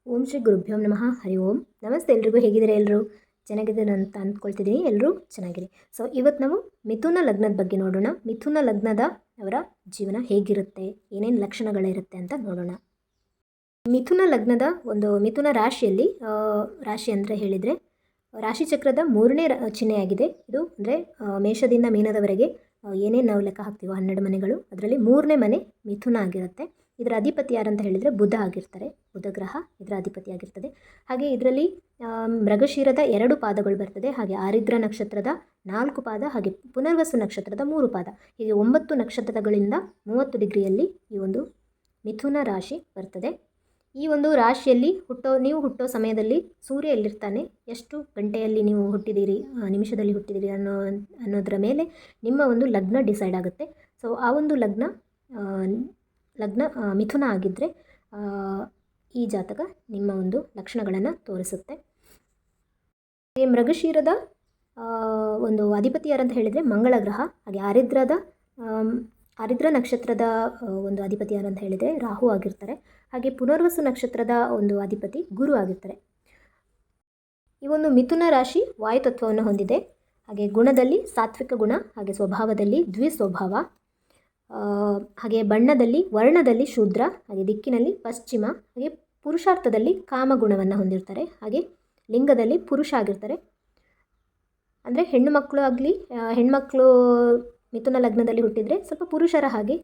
ಓಂ ಶ್ರೀ ಗುರುಭ್ಯೋ ನಮಃ ಹರಿ ಓಂ. ನಮಸ್ತೆ ಎಲ್ರಿಗೂ. ಹೇಗಿದ್ದೀರಾ? ಎಲ್ಲರೂ ಚೆನ್ನಾಗಿದ್ದಾರೆ ಅಂತ ಅಂದ್ಕೊಳ್ತಿದ್ದೀನಿ. ಎಲ್ಲರೂ ಚೆನ್ನಾಗಿರಿ. ಸೊ ಇವತ್ತು ನಾವು ಮಿಥುನ ಲಗ್ನದ ಬಗ್ಗೆ ನೋಡೋಣ. ಮಿಥುನ ಲಗ್ನದ ಅವರ ಜೀವನ ಹೇಗಿರುತ್ತೆ, ಏನೇನು ಲಕ್ಷಣಗಳಿರುತ್ತೆ ಅಂತ ನೋಡೋಣ. ಮಿಥುನ ಲಗ್ನದ ಮಿಥುನ ರಾಶಿಯಲ್ಲಿ ರಾಶಿ ಅಂದರೆ ಹೇಳಿದರೆ ರಾಶಿ ಚಕ್ರದ 3ನೇ ಚಿಹ್ನೆಯಾಗಿದೆ ಇದು. ಅಂದರೆ ಮೇಷದಿಂದ ಮೀನದವರೆಗೆ ಏನೇನು ನಾವು ಲೆಕ್ಕ ಹಾಕ್ತೀವೋ 12 ಮನೆಗಳು, ಅದರಲ್ಲಿ 3ನೇ ಮನೆ ಮಿಥುನ ಆಗಿರುತ್ತೆ. ಇದರ ಅಧಿಪತಿ ಯಾರಂತ ಹೇಳಿದರೆ ಬುಧ ಆಗಿರ್ತಾರೆ. ಬುಧ ಗ್ರಹ ಇದರ ಅಧಿಪತಿ ಆಗಿರ್ತದೆ. ಹಾಗೆ ಇದರಲ್ಲಿ ಮೃಗಶಿರದ 2 ಪಾದಗಳು ಬರ್ತದೆ. ಹಾಗೆ ಆರಿದ್ರ ನಕ್ಷತ್ರದ 4 ಪಾದ, ಹಾಗೆ ಪುನರ್ವಸು ನಕ್ಷತ್ರದ 3 ಪಾದ, ಹೀಗೆ 9 ನಕ್ಷತ್ರಗಳಿಂದ 30 ಡಿಗ್ರಿಯಲ್ಲಿ ಈ ಒಂದು ಮಿಥುನ ರಾಶಿ ಬರ್ತದೆ. ಈ ಒಂದು ರಾಶಿಯಲ್ಲಿ ನೀವು ಹುಟ್ಟೋ ಸಮಯದಲ್ಲಿ ಸೂರ್ಯ ಎಲ್ಲಿರ್ತಾನೆ, ಎಷ್ಟು ಗಂಟೆಯಲ್ಲಿ ನೀವು ಹುಟ್ಟಿದ್ದೀರಿ, ನಿಮಿಷದಲ್ಲಿ ಹುಟ್ಟಿದ್ದೀರಿ ಅನ್ನೋದರ ಮೇಲೆ ನಿಮ್ಮ ಒಂದು ಲಗ್ನ ಡಿಸೈಡ್ ಆಗುತ್ತೆ. ಸೊ ಆ ಒಂದು ಲಗ್ನ ಮಿಥುನ ಆಗಿದ್ದರೆ ಈ ಜಾತಕ ನಿಮ್ಮ ಒಂದು ಲಕ್ಷಣಗಳನ್ನು ತೋರಿಸುತ್ತೆ. ಈ ಮೃಗಶಿರದ ಒಂದು ಅಧಿಪತಿ ಯಾರಂತ ಹೇಳಿದರೆ ಮಂಗಳ ಗ್ರಹ. ಹಾಗೆ ಆರಿದ್ರ ನಕ್ಷತ್ರದ ಒಂದು ಅಧಿಪತಿ ಯಾರಂತ ಹೇಳಿದರೆ ರಾಹು ಆಗಿರ್ತಾರೆ. ಹಾಗೆ ಪುನರ್ವಸು ನಕ್ಷತ್ರದ ಒಂದು ಅಧಿಪತಿ ಗುರು ಆಗಿರ್ತಾರೆ. ಈ ಒಂದು ಮಿಥುನ ರಾಶಿ ವಾಯುತತ್ವವನ್ನು ಹೊಂದಿದೆ. ಹಾಗೆ ಗುಣದಲ್ಲಿ ಸಾತ್ವಿಕ ಗುಣ, ಹಾಗೆ ಸ್ವಭಾವದಲ್ಲಿ ದ್ವಿಸ್ವಭಾವ, ಹಾಗೆ ಬಣ್ಣದಲ್ಲಿ ವರ್ಣದಲ್ಲಿ ಶೂದ್ರ, ಹಾಗೆ ದಿಕ್ಕಿನಲ್ಲಿ ಪಶ್ಚಿಮ, ಹಾಗೆ ಪುರುಷಾರ್ಥದಲ್ಲಿ ಕಾಮಗುಣವನ್ನು ಹೊಂದಿರ್ತಾರೆ. ಹಾಗೆ ಲಿಂಗದಲ್ಲಿ ಪುರುಷ ಆಗಿರ್ತಾರೆ. ಅಂದರೆ ಹೆಣ್ಣುಮಕ್ಕಳು ಮಿಥುನ ಲಗ್ನದಲ್ಲಿ ಹುಟ್ಟಿದರೆ ಸ್ವಲ್ಪ ಪುರುಷರ ಹಾಗೆ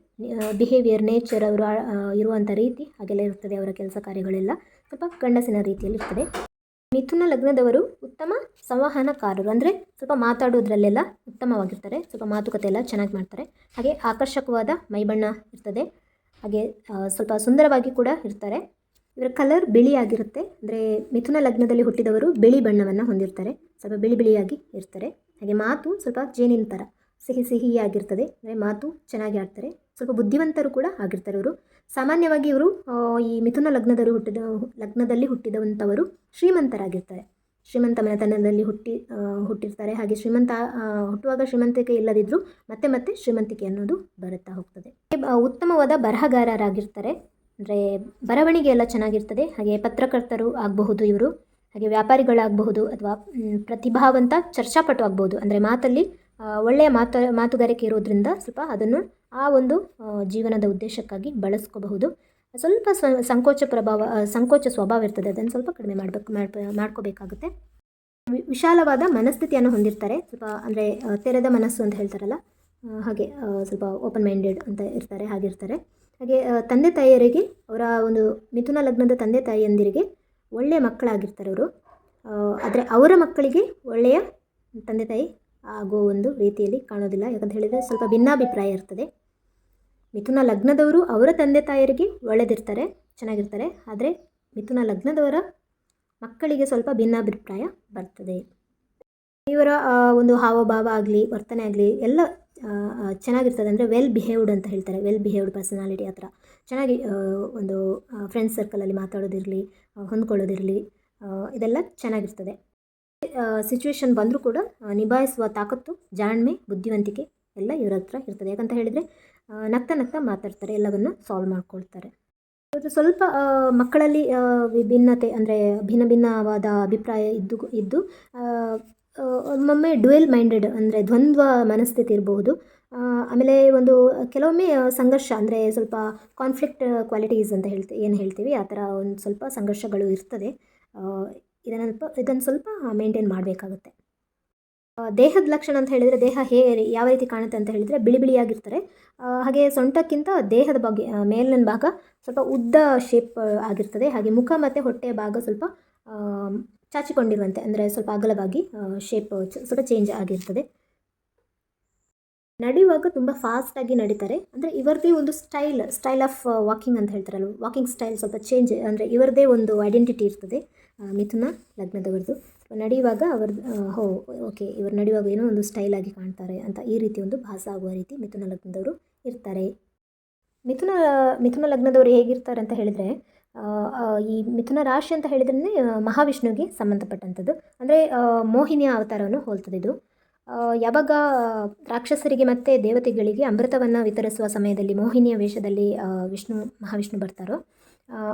ಬಿಹೇವಿಯರ್, ನೇಚರ್, ಅವರು ಇರುವಂಥ ರೀತಿ ಹಾಗೆಲ್ಲ ಇರ್ತದೆ. ಅವರ ಕೆಲಸ ಕಾರ್ಯಗಳೆಲ್ಲ ಸ್ವಲ್ಪ ಗಂಡಸಿನ ರೀತಿಯಲ್ಲಿ ಇರ್ತದೆ. ಮಿಥುನ ಲಗ್ನದವರು ಉತ್ತಮ ಸಂವಹನಕಾರರು, ಅಂದರೆ ಸ್ವಲ್ಪ ಮಾತಾಡೋದ್ರಲ್ಲೆಲ್ಲ ಉತ್ತಮವಾಗಿರ್ತಾರೆ. ಸ್ವಲ್ಪ ಮಾತುಕತೆ ಎಲ್ಲ ಚೆನ್ನಾಗಿ ಮಾಡ್ತಾರೆ. ಹಾಗೆ ಆಕರ್ಷಕವಾದ ಮೈಬಣ್ಣ ಇರ್ತದೆ. ಹಾಗೆ ಸ್ವಲ್ಪ ಸುಂದರವಾಗಿ ಕೂಡ ಇರ್ತಾರೆ. ಇವರ ಕಲರ್ ಬಿಳಿಯಾಗಿರುತ್ತೆ. ಅಂದರೆ ಮಿಥುನ ಲಗ್ನದಲ್ಲಿ ಹುಟ್ಟಿದವರು ಬಿಳಿ ಬಣ್ಣವನ್ನು ಹೊಂದಿರ್ತಾರೆ. ಸ್ವಲ್ಪ ಬಿಳಿಯಾಗಿ ಇರ್ತಾರೆ. ಹಾಗೆ ಮಾತು ಸ್ವಲ್ಪ ಜೇನಿನ ಥರ ಸಿಹಿಯಾಗಿರ್ತದೆ. ಅಂದರೆ ಮಾತು ಚೆನ್ನಾಗಿ ಆಡ್ತಾರೆ. ಸ್ವಲ್ಪ ಬುದ್ಧಿವಂತರು ಕೂಡ ಆಗಿರ್ತಾರೆ ಇವರು. ಸಾಮಾನ್ಯವಾಗಿ ಇವರು ಈ ಮಿಥುನ ಲಗ್ನದಲ್ಲಿ ಹುಟ್ಟಿದಂಥವರು ಶ್ರೀಮಂತರಾಗಿರ್ತಾರೆ. ಶ್ರೀಮಂತ ಮನೆತನದಲ್ಲಿ ಹುಟ್ಟಿರ್ತಾರೆ. ಹಾಗೆ ಹುಟ್ಟುವಾಗ ಶ್ರೀಮಂತಿಕೆ ಇಲ್ಲದಿದ್ದರೂ ಮತ್ತೆ ಶ್ರೀಮಂತಿಕೆ ಅನ್ನೋದು ಬರುತ್ತಾ ಹೋಗ್ತದೆ. ಉತ್ತಮವಾದ ಬರಹಗಾರರಾಗಿರ್ತಾರೆ. ಅಂದರೆ ಬರವಣಿಗೆ ಎಲ್ಲ ಚೆನ್ನಾಗಿರ್ತದೆ. ಹಾಗೆ ಪತ್ರಕರ್ತರು ಆಗಬಹುದು ಇವರು. ಹಾಗೆ ವ್ಯಾಪಾರಿಗಳಾಗಬಹುದು, ಅಥವಾ ಪ್ರತಿಭಾವಂತ ಚರ್ಚಾಪಟು ಆಗಬಹುದು. ಅಂದರೆ ಮಾತಲ್ಲಿ ಒಳ್ಳೆಯ ಮಾತುಗಾರಿಕೆ ಇರೋದ್ರಿಂದ ಸ್ವಲ್ಪ ಅದನ್ನು ಆ ಒಂದು ಜೀವನದ ಉದ್ದೇಶಕ್ಕಾಗಿ ಬಳಸ್ಕೋಬಹುದು. ಸ್ವಲ್ಪ ಸಂಕೋಚ ಸ್ವಭಾವ ಇರ್ತದೆ. ಅದನ್ನು ಸ್ವಲ್ಪ ಕಡಿಮೆ ಮಾಡ್ಕೋಬೇಕಾಗುತ್ತೆ. ವಿಶಾಲವಾದ ಮನಸ್ಥಿತಿಯನ್ನು ಹೊಂದಿರ್ತಾರೆ. ಸ್ವಲ್ಪ ಅಂದರೆ ತೆರೆದ ಮನಸ್ಸು ಅಂತ ಹೇಳ್ತಾರಲ್ಲ ಹಾಗೆ ಸ್ವಲ್ಪ ಓಪನ್ ಮೈಂಡೆಡ್ ಅಂತ ಇರ್ತಾರೆ, ಹಾಗಿರ್ತಾರೆ. ಹಾಗೆ ತಂದೆ ತಾಯಿಯರಿಗೆ, ಅವರ ಒಂದು ಮಿಥುನ ಲಗ್ನದ ತಂದೆ ತಾಯಿಯಂದಿರಿಗೆ ಒಳ್ಳೆಯ ಮಕ್ಕಳಾಗಿರ್ತಾರೆ ಅವರು. ಆದರೆ ಅವರ ಮಕ್ಕಳಿಗೆ ಒಳ್ಳೆಯ ತಂದೆ ತಾಯಿ ಆಗೋ ಒಂದು ರೀತಿಯಲ್ಲಿ ಕಾಣೋದಿಲ್ಲ. ಯಾಕಂತ ಹೇಳಿದರೆ ಸ್ವಲ್ಪ ಭಿನ್ನಾಭಿಪ್ರಾಯ ಇರ್ತದೆ. ಮಿಥುನ ಲಗ್ನದವರು ಅವರ ತಂದೆ ತಾಯಿಯರಿಗೆ ಒಳ್ಳೆದಿರ್ತಾರೆ, ಚೆನ್ನಾಗಿರ್ತಾರೆ. ಆದರೆ ಮಿಥುನ ಲಗ್ನದವರ ಮಕ್ಕಳಿಗೆ ಸ್ವಲ್ಪ ಭಿನ್ನಾಭಿಪ್ರಾಯ ಬರ್ತದೆ. ಇವರ ಒಂದು ಹಾವಭಾವ ಆಗಲಿ, ವರ್ತನೆ ಆಗಲಿ ಎಲ್ಲ ಚೆನ್ನಾಗಿರ್ತದೆ. ಅಂದರೆ ವೆಲ್ ಬಿಹೇವ್ಡ್ ಅಂತ ಹೇಳ್ತಾರೆ. ವೆಲ್ ಬಿಹೇವ್ಡ್ ಪರ್ಸನಾಲಿಟಿ ಆ ಥರ ಚೆನ್ನಾಗಿ ಒಂದು ಫ್ರೆಂಡ್ಸ್ ಸರ್ಕಲಲ್ಲಿ ಮಾತಾಡೋದಿರಲಿ, ಹೊಂದ್ಕೊಳ್ಳೋದಿರಲಿ, ಇದೆಲ್ಲ ಚೆನ್ನಾಗಿರ್ತದೆ. ಸಿಚುವೇಶನ್ ಬಂದರೂ ಕೂಡ ನಿಭಾಯಿಸುವ ತಾಕತ್ತು, ಜಾಣ್ಮೆ, ಬುದ್ಧಿವಂತಿಕೆ ಎಲ್ಲ ಇವರ ಹತ್ರ ಇರ್ತದೆ. ಯಾಕಂತ ಹೇಳಿದರೆ ನಗ್ತಾ ಮಾತಾಡ್ತಾರೆ, ಎಲ್ಲವನ್ನು ಸಾಲ್ವ್ ಮಾಡ್ಕೊಳ್ತಾರೆ. ಅದು ಸ್ವಲ್ಪ ಮಕ್ಕಳಲ್ಲಿ ವಿಭಿನ್ನತೆ, ಅಂದರೆ ಭಿನ್ನವಾದ ಅಭಿಪ್ರಾಯ ಇದ್ದು ಒಮ್ಮೊಮ್ಮೆ ಡ್ಯುಯಲ್ ಮೈಂಡೆಡ್, ಅಂದರೆ ದ್ವಂದ್ವ ಮನಸ್ಥಿತಿ ಇರಬಹುದು. ಆಮೇಲೆ ಕೆಲವೊಮ್ಮೆ ಸಂಘರ್ಷ, ಅಂದರೆ ಸ್ವಲ್ಪ ಕಾನ್ಫ್ಲಿಕ್ಟ್ ಕ್ವಾಲಿಟೀಸ್ ಅಂತ ಹೇಳ್ತೀವಿ ಆ ಥರ ಒಂದು ಸ್ವಲ್ಪ ಸಂಘರ್ಷಗಳು ಇರ್ತದೆ. ಇದನ್ನು ಸ್ವಲ್ಪ ಮೇಂಟೈನ್ ಮಾಡಬೇಕಾಗುತ್ತೆ. ದೇಹದ ಲಕ್ಷಣ ಅಂತ ಹೇಳಿದರೆ ದೇಹ ಯಾವ ರೀತಿ ಕಾಣುತ್ತೆ ಅಂತ ಹೇಳಿದರೆ ಬಿಳಿಯಾಗಿರ್ತಾರೆ. ಹಾಗೆ ಸೊಂಟಕ್ಕಿಂತ ದೇಹದ ಬಗ್ಗೆ ಮೇಲಿನ ಭಾಗ ಸ್ವಲ್ಪ ಉದ್ದ ಶೇಪ್ ಆಗಿರ್ತದೆ. ಹಾಗೆ ಮುಖ ಮತ್ತು ಹೊಟ್ಟೆಯ ಭಾಗ ಸ್ವಲ್ಪ ಚಾಚಿಕೊಂಡಿರುವಂತೆ, ಅಂದರೆ ಸ್ವಲ್ಪ ಅಗಲವಾಗಿ ಶೇಪ್ ಸ್ವಲ್ಪ ಚೇಂಜ್ ಆಗಿರ್ತದೆ. ನಡೆಯುವಾಗ ತುಂಬ ಫಾಸ್ಟಾಗಿ ನಡೀತಾರೆ. ಅಂದರೆ ಇವರದೇ ಒಂದು ಸ್ಟೈಲ್ ಆಫ್ ವಾಕಿಂಗ್ ಅಂತ ಹೇಳ್ತಾರಲ್ಲ, ವಾಕಿಂಗ್ ಸ್ಟೈಲ್ ಸ್ವಲ್ಪ ಚೇಂಜ್, ಅಂದರೆ ಇವರದೇ ಒಂದು ಐಡೆಂಟಿಟಿ ಇರ್ತದೆ ಮಿಥುನ ಲಗ್ನದವರದು. ನಡೆಯುವಾಗ ಓಕೆ ಇವರು ನಡೆಯುವಾಗ ಏನೋ ಒಂದು ಸ್ಟೈಲಾಗಿ ಕಾಣ್ತಾರೆ ಅಂತ ಈ ರೀತಿ ಒಂದು ಭಾಸ ಆಗುವ ರೀತಿ ಮಿಥುನ ಲಗ್ನದವರು ಇರ್ತಾರೆ. ಮಿಥುನ ಲಗ್ನದವರು ಹೇಗಿರ್ತಾರೆ ಅಂತ ಹೇಳಿದರೆ, ಈ ಮಿಥುನ ರಾಶಿ ಅಂತ ಹೇಳಿದ್ರೆ ಮಹಾವಿಷ್ಣುವಿಗೆ ಸಂಬಂಧಪಟ್ಟಂಥದ್ದು. ಅಂದರೆ ಮೋಹಿನಿಯ ಅವತಾರವನ್ನು ಹೋಲ್ತದೆ ಇದು. ಯಾವಾಗ ರಾಕ್ಷಸರಿಗೆ ಮತ್ತು ದೇವತೆಗಳಿಗೆ ಅಮೃತವನ್ನು ವಿತರಿಸುವ ಸಮಯದಲ್ಲಿ ಮೋಹಿನಿಯ ವೇಷದಲ್ಲಿ ಮಹಾವಿಷ್ಣು ಬರ್ತಾರೋ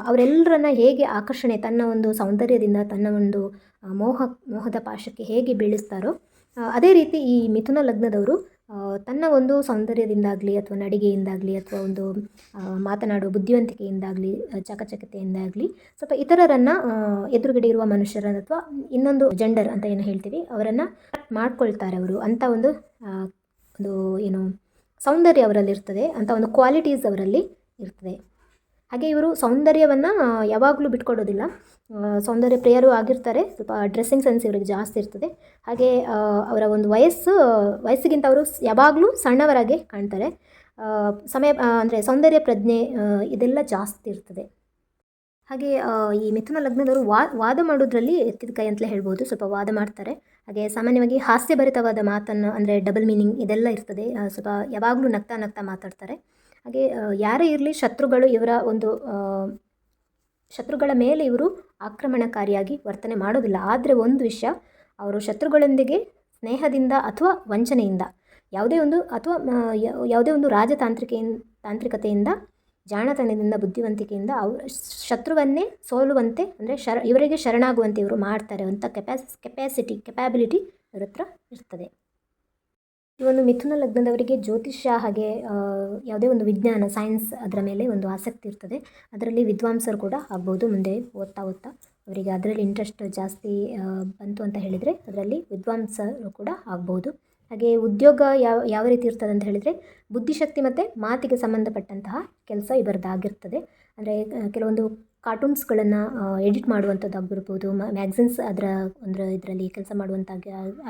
ಅವರೆಲ್ಲರನ್ನ ಹೇಗೆ ಆಕರ್ಷಣೆ ತನ್ನ ಒಂದು ಸೌಂದರ್ಯದಿಂದ ತನ್ನ ಒಂದು ಮೋಹದ ಪಾಶಕ್ಕೆ ಹೇಗೆ ಬೀಳಿಸ್ತಾರೋ ಅದೇ ರೀತಿ ಈ ಮಿಥುನ ಲಗ್ನದವರು ತನ್ನ ಒಂದು ಸೌಂದರ್ಯದಿಂದಾಗಲಿ ಅಥವಾ ನಡಿಗೆಯಿಂದಾಗಲಿ ಅಥವಾ ಒಂದು ಮಾತನಾಡುವ ಬುದ್ಧಿವಂತಿಕೆಯಿಂದಾಗಲಿ ಚಾಕಚಕ್ಯತೆಯಿಂದಾಗಲಿ ಸ್ವಲ್ಪ ಇತರರನ್ನು ಎದುರುಗಡೆ ಇರುವ ಮನುಷ್ಯರನ್ನು ಅಥವಾ ಇನ್ನೊಂದು ಜೆಂಡರ್ ಅಂತ ಏನು ಹೇಳ್ತೀವಿ ಅವರನ್ನು ಮಾಡ್ಕೊಳ್ತಾರೆ. ಅವರು ಅಂಥ ಒಂದು ಒಂದು ಏನು ಸೌಂದರ್ಯ ಅವರಲ್ಲಿರ್ತದೆ, ಅಂಥ ಒಂದು ಕ್ವಾಲಿಟೀಸ್ ಅವರಲ್ಲಿ ಇರ್ತದೆ. ಹಾಗೆ ಇವರು ಸೌಂದರ್ಯವನ್ನು ಯಾವಾಗಲೂ ಬಿಟ್ಕೊಡೋದಿಲ್ಲ, ಸೌಂದರ್ಯ ಪ್ರಿಯರೂ ಆಗಿರ್ತಾರೆ. ಸ್ವಲ್ಪ ಡ್ರೆಸ್ಸಿಂಗ್ ಸೆನ್ಸ್ ಇವರಿಗೆ ಜಾಸ್ತಿ ಇರ್ತದೆ. ಹಾಗೆ ಅವರ ಒಂದು ವಯಸ್ಸಿಗಿಂತ ಅವರು ಯಾವಾಗಲೂ ಸಣ್ಣವರಾಗೆ ಕಾಣ್ತಾರೆ. ಅಂದರೆ ಸೌಂದರ್ಯ ಪ್ರಜ್ಞೆ ಇದೆಲ್ಲ ಜಾಸ್ತಿ ಇರ್ತದೆ. ಹಾಗೆ ಈ ಮಿಥುನ ಲಗ್ನದವರು ವಾದ ಮಾಡೋದ್ರಲ್ಲಿ ಎತ್ತಿದ ಕೈ ಅಂತಲೇ ಹೇಳ್ಬೋದು. ಸ್ವಲ್ಪ ವಾದ ಮಾಡ್ತಾರೆ. ಹಾಗೆ ಸಾಮಾನ್ಯವಾಗಿ ಹಾಸ್ಯಭರಿತವಾದ ಮಾತನ್ನು ಅಂದರೆ ಡಬಲ್ ಮೀನಿಂಗ್ ಇದೆಲ್ಲ ಇರ್ತದೆ. ಸ್ವಲ್ಪ ಯಾವಾಗಲೂ ನಗ್ತಾ ನಗ್ತಾ ಮಾತಾಡ್ತಾರೆ. ಹಾಗೆ ಯಾರೇ ಇರಲಿ ಶತ್ರುಗಳ ಮೇಲೆ ಇವರು ಆಕ್ರಮಣಕಾರಿಯಾಗಿ ವರ್ತನೆ ಮಾಡೋದಿಲ್ಲ. ಆದರೆ ಒಂದು ವಿಷಯ, ಅವರು ಶತ್ರುಗಳೊಂದಿಗೆ ಸ್ನೇಹದಿಂದ ಅಥವಾ ವಂಚನೆಯಿಂದ ಯಾವುದೇ ಒಂದು ತಾಂತ್ರಿಕತೆಯಿಂದ ಜಾಣತನದಿಂದ ಬುದ್ಧಿವಂತಿಕೆಯಿಂದ ಶತ್ರುವನ್ನೇ ಸೋಲುವಂತೆ ಅಂದರೆ ಇವರಿಗೆ ಶರಣಾಗುವಂತೆ ಇವರು ಮಾಡ್ತಾರೆ ಅಂತ ಕೆಪ್ಯಾಬಿಲಿಟಿ ಇವ್ರ ಹತ್ರ ಇರ್ತದೆ. ಈ ಒಂದು ಮಿಥುನ ಲಗ್ನದವರಿಗೆ ಜ್ಯೋತಿಷ್ಯ ಹಾಗೆ ಯಾವುದೇ ಒಂದು ವಿಜ್ಞಾನ ಸೈನ್ಸ್ ಅದರ ಮೇಲೆ ಒಂದು ಆಸಕ್ತಿ ಇರ್ತದೆ. ಅದರಲ್ಲಿ ವಿದ್ವಾಂಸರು ಕೂಡ ಆಗ್ಬೋದು. ಮುಂದೆ ಓದ್ತಾ ಅವರಿಗೆ ಅದರಲ್ಲಿ ಇಂಟ್ರೆಸ್ಟ್ ಜಾಸ್ತಿ ಬಂತು ಅಂತ ಹೇಳಿದರೆ ಅದರಲ್ಲಿ ವಿದ್ವಾಂಸರು ಕೂಡ ಆಗ್ಬೋದು. ಹಾಗೆ ಉದ್ಯೋಗ ಯಾವ ರೀತಿ ಇರ್ತದೆ ಅಂತ ಹೇಳಿದರೆ ಬುದ್ಧಿಶಕ್ತಿ ಮತ್ತು ಮಾತಿಗೆ ಸಂಬಂಧಪಟ್ಟಂತಹ ಕೆಲಸ ಇವರದ್ದಾಗಿರ್ತದೆ. ಅಂದರೆ ಕೆಲವೊಂದು ಕಾರ್ಟೂನ್ಸ್ಗಳನ್ನು ಎಡಿಟ್ ಮಾಡುವಂಥದ್ದಾಗಿರ್ಬೋದು, ಮ್ಯಾಗ್ಝಿನ್ಸ್ ಇದರಲ್ಲಿ ಕೆಲಸ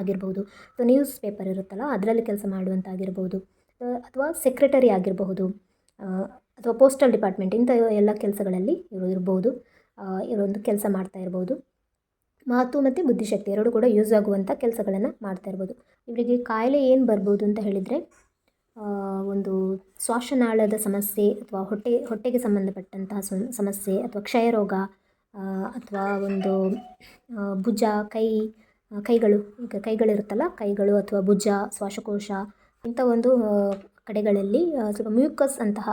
ಆಗಿರ್ಬೋದು, ಅಥವಾ ನ್ಯೂಸ್ ಪೇಪರ್ ಇರುತ್ತಲ್ಲ ಅದರಲ್ಲಿ ಕೆಲಸ ಮಾಡುವಂತಾಗಿರ್ಬೋದು, ಅಥವಾ ಸೆಕ್ರೆಟರಿ ಆಗಿರಬಹುದು, ಅಥವಾ ಪೋಸ್ಟಲ್ ಡಿಪಾರ್ಟ್ಮೆಂಟ್ ಇಂಥ ಎಲ್ಲ ಕೆಲಸಗಳಲ್ಲಿ ಇವರು ಇರ್ಬೋದು. ಇವರೊಂದು ಕೆಲಸ ಮಾಡ್ತಾ ಇರ್ಬೋದು. ಮಾತು ಮತ್ತು ಬುದ್ಧಿಶಕ್ತಿ ಎರಡೂ ಕೂಡ ಯೂಸ್ ಆಗುವಂಥ ಕೆಲಸಗಳನ್ನು ಮಾಡ್ತಾ ಇರ್ಬೋದು. ಇವರಿಗೆ ಕಾಯಿಲೆ ಏನು ಬರ್ಬೋದು ಅಂತ ಹೇಳಿದರೆ ಒಂದು ಶ್ವಾಸನಾಳದ ಸಮಸ್ಯೆ ಅಥವಾ ಹೊಟ್ಟೆಗೆ ಸಂಬಂಧಪಟ್ಟಂತಹ ಸಮಸ್ಯೆ ಅಥವಾ ಕ್ಷಯರೋಗ ಅಥವಾ ಒಂದು ಭುಜ ಕೈಗಳು ಈಗ ಕೈಗಳಿರುತ್ತಲ್ಲ ಕೈಗಳು ಅಥವಾ ಭುಜ ಶ್ವಾಸಕೋಶ ಇಂಥ ಒಂದು ಕಡೆಗಳಲ್ಲಿ ಸ್ವಲ್ಪ ಮ್ಯೂಕಸ್ ಅಂತಹ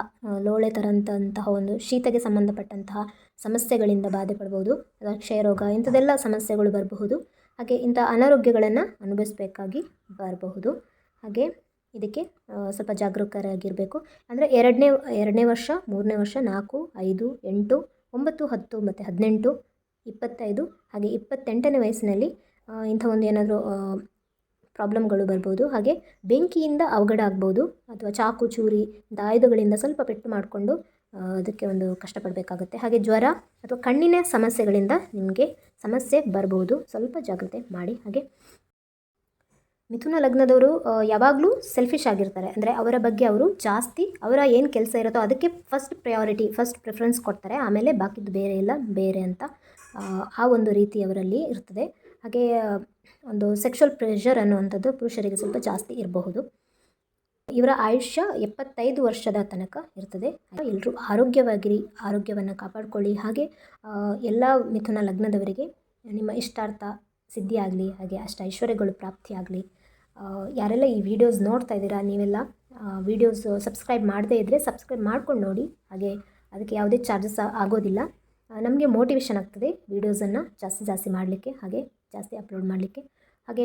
ಲೋಳೆ ಥರಂತಹ ಒಂದು ಶೀತಕ್ಕೆ ಸಂಬಂಧಪಟ್ಟಂತಹ ಸಮಸ್ಯೆಗಳಿಂದ ಬಾಧೆ ಪಡ್ಬೋದು. ಅಥವಾ ಕ್ಷಯರೋಗ ಇಂಥದ್ದೆಲ್ಲ ಸಮಸ್ಯೆಗಳು ಬರಬಹುದು. ಹಾಗೆ ಇಂಥ ಅನಾರೋಗ್ಯಗಳನ್ನು ಅನುಭವಿಸಬೇಕಾಗಿ ಬರಬಹುದು. ಹಾಗೆ ಇದಕ್ಕೆ ಸ್ವಲ್ಪ ಜಾಗರೂಕರಾಗಿರಬೇಕು. ಅಂದರೆ ಎರಡನೇ ವರ್ಷ, 3ನೇ ವರ್ಷ, 4, 5, 8, 9, 10 ಮತ್ತು 18, 25 ಹಾಗೆ 28ನೇ ವಯಸ್ಸಿನಲ್ಲಿ ಇಂಥ ಒಂದು ಏನಾದರೂ ಪ್ರಾಬ್ಲಮ್ಗಳು ಬರ್ಬೋದು. ಹಾಗೆ ಬೆಂಕಿಯಿಂದ ಅವಘಡ ಆಗ್ಬೋದು, ಅಥವಾ ಚಾಕು ಚೂರಿ ಆಯುಧಗಳಿಂದ ಸ್ವಲ್ಪ ಪೆಟ್ಟು ಮಾಡಿಕೊಂಡು ಅದಕ್ಕೆ ಒಂದು ಕಷ್ಟಪಡಬೇಕಾಗುತ್ತೆ. ಹಾಗೆ ಜ್ವರ ಅಥವಾ ಕಣ್ಣಿನ ಸಮಸ್ಯೆಗಳಿಂದ ನಿಮಗೆ ಸಮಸ್ಯೆ ಬರ್ಬೋದು. ಸ್ವಲ್ಪ ಜಾಗ್ರತೆ ಮಾಡಿ. ಹಾಗೆ ಮಿಥುನ ಲಗ್ನದವರು ಯಾವಾಗಲೂ ಸೆಲ್ಫಿಶ್ ಆಗಿರ್ತಾರೆ. ಅಂದರೆ ಅವರ ಬಗ್ಗೆ ಅವರು ಜಾಸ್ತಿ ಅವರ ಏನು ಕೆಲಸ ಇರುತ್ತೋ ಅದಕ್ಕೆ ಫಸ್ಟ್ ಪ್ರಿಫರೆನ್ಸ್ ಕೊಡ್ತಾರೆ. ಆಮೇಲೆ ಬಾಕಿದ್ದು ಬೇರೆ ಅಂತ ಆ ಒಂದು ರೀತಿ ಅವರಲ್ಲಿ ಇರ್ತದೆ. ಹಾಗೆ ಒಂದು ಸೆಕ್ಷುವಲ್ ಪ್ರೆಷರ್ ಅನ್ನುವಂಥದ್ದು ಪುರುಷರಿಗೆ ಸ್ವಲ್ಪ ಜಾಸ್ತಿ ಇರಬಹುದು. ಇವರ ಆಯುಷ್ಯ 75 ವರ್ಷದ ತನಕ ಇರ್ತದೆ. ಎಲ್ಲರೂ ಆರೋಗ್ಯವನ್ನು ಕಾಪಾಡಿಕೊಳ್ಳಿ. ಹಾಗೆ ಎಲ್ಲ ಮಿಥುನ ಲಗ್ನದವರಿಗೆ ನಿಮ್ಮ ಇಷ್ಟಾರ್ಥ ಸಿದ್ಧಿಯಾಗಲಿ, ಹಾಗೆ ಐಶ್ವರ್ಯಗಳು ಪ್ರಾಪ್ತಿಯಾಗಲಿ. ಯಾರೆಲ್ಲ ಈ ವಿಡಿಯೋಸ್ ನೋಡ್ತಾ ಇದ್ದೀರಾ, ನೀವೆಲ್ಲ ವಿಡಿಯೋಸ್ ಸಬ್ಸ್ಕ್ರೈಬ್ ಮಾಡದೇ ಇದ್ದರೆ ಸಬ್ಸ್ಕ್ರೈಬ್ ಮಾಡ್ಕೊಂಡು ನೋಡಿ. ಹಾಗೆ ಅದಕ್ಕೆ ಯಾವುದೇ ಚಾರ್ಜಸ್ ಆಗೋದಿಲ್ಲ. ನಮಗೆ ಮೋಟಿವೇಶನ್ ಆಗ್ತದೆ ವೀಡಿಯೋಸನ್ನು ಜಾಸ್ತಿ ಮಾಡಲಿಕ್ಕೆ, ಹಾಗೆ ಜಾಸ್ತಿ ಅಪ್ಲೋಡ್ ಮಾಡಲಿಕ್ಕೆ. ಹಾಗೆ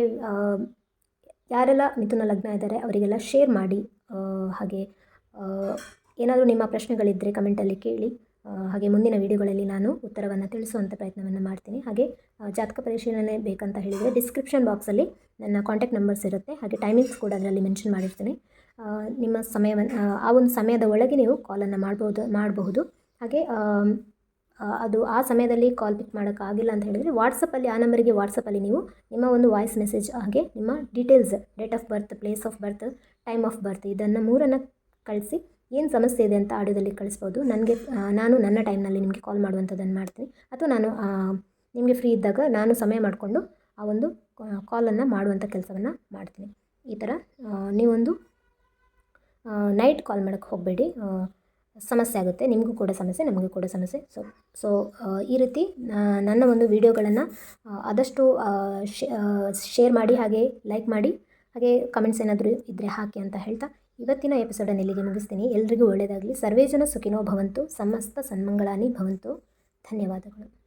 ಯಾರೆಲ್ಲ ಮಿಥುನ ಲಗ್ನ ಇದ್ದಾರೆ ಅವರಿಗೆಲ್ಲ ಶೇರ್ ಮಾಡಿ. ಹಾಗೆ ಏನಾದರೂ ನಿಮ್ಮ ಪ್ರಶ್ನೆಗಳಿದ್ದರೆ ಕಮೆಂಟಲ್ಲಿ ಕೇಳಿ. ಹಾಗೆ ಮುಂದಿನ ವೀಡಿಯೋಗಳಲ್ಲಿ ನಾನು ಉತ್ತರವನ್ನು ತಿಳಿಸುವಂಥ ಪ್ರಯತ್ನವನ್ನು ಮಾಡ್ತೀನಿ. ಹಾಗೆ ಜಾತಕ ಪರಿಶೀಲನೆ ಬೇಕಂತ ಹೇಳಿದರೆ ಡಿಸ್ಕ್ರಿಪ್ಷನ್ ಬಾಕ್ಸಲ್ಲಿ ನನ್ನ ಕಾಂಟ್ಯಾಕ್ಟ್ ನಂಬರ್ಸ್ ಇರುತ್ತೆ. ಹಾಗೆ ಟೈಮಿಂಗ್ಸ್ ಕೂಡ ಅದರಲ್ಲಿ ಮೆನ್ಷನ್ ಮಾಡಿರ್ತೀನಿ. ನಿಮ್ಮ ಸಮಯವನ್ನು ಆ ಒಂದು ಸಮಯದ ಒಳಗೆ ನೀವು ಕಾಲನ್ನು ಮಾಡಬಹುದು. ಹಾಗೆ ಅದು ಆ ಸಮಯದಲ್ಲಿ ಕಾಲ್ ಪಿಕ್ ಮಾಡೋಕ್ಕಾಗಿಲ್ಲ ಅಂತ ಹೇಳಿದರೆ ವಾಟ್ಸಪ್ಪಲ್ಲಿ ಆ ನಂಬರಿಗೆ ವಾಟ್ಸಪ್ಪಲ್ಲಿ ನೀವು ನಿಮ್ಮ ಒಂದು ವಾಯ್ಸ್ ಮೆಸೇಜ್ ಹಾಗೆ ನಿಮ್ಮ details, date of birth, place of birth, time of birth ಇದನ್ನು 3 ಕಳಿಸಿ ಏನು ಸಮಸ್ಯೆ ಇದೆ ಅಂತ ಆಡಿಯೋದಲ್ಲಿ ಕಳಿಸ್ಬೋದು. ನಾನು ನನ್ನ ಟೈಮ್ನಲ್ಲಿ ನಿಮಗೆ ಕಾಲ್ ಮಾಡುವಂಥದ್ದನ್ನು ಮಾಡ್ತೀನಿ. ಅಥವಾ ನಾನು ನಿಮಗೆ ಫ್ರೀ ಇದ್ದಾಗ ನಾನು ಸಮಯ ಮಾಡಿಕೊಂಡು ಆ ಒಂದು ಕಾಲನ್ನು ಮಾಡುವಂಥ ಕೆಲಸವನ್ನು ಮಾಡ್ತೀನಿ. ಈ ಥರ ನೀವೊಂದು ನೈಟ್ ಕಾಲ್ ಮಾಡೋಕ್ಕೆ ಹೋಗಬೇಡಿ, ಸಮಸ್ಯೆ ಆಗುತ್ತೆ. ನಿಮಗೂ ಕೂಡ ಸಮಸ್ಯೆ, ನಮಗೂ ಕೂಡ ಸಮಸ್ಯೆ. ಸೊ ಈ ರೀತಿ ನನ್ನ ಒಂದು ವಿಡಿಯೋಗಳನ್ನು ಆದಷ್ಟು ಶೇರ್ ಮಾಡಿ, ಹಾಗೆ ಲೈಕ್ ಮಾಡಿ, ಹಾಗೆ ಕಮೆಂಟ್ಸ್ ಏನಾದರೂ ಇದ್ದರೆ ಹಾಕಿ ಅಂತ ಹೇಳ್ತಾ ಇವತ್ತಿನ ಎಪಿಸೋಡನ್ನು ಇಲ್ಲಿಗೆ ಮುಗಿಸ್ತೀನಿ. ಎಲ್ರಿಗೂ ಒಳ್ಳೆಯದಾಗಲಿ. ಸರ್ವೇ ಜನ ಸುಖಿನೋ ಭವಂತು. ಸಮಸ್ತ ಸನ್ಮಂಗಳಾನಿ ಭವಂತು. ಧನ್ಯವಾದಗಳು.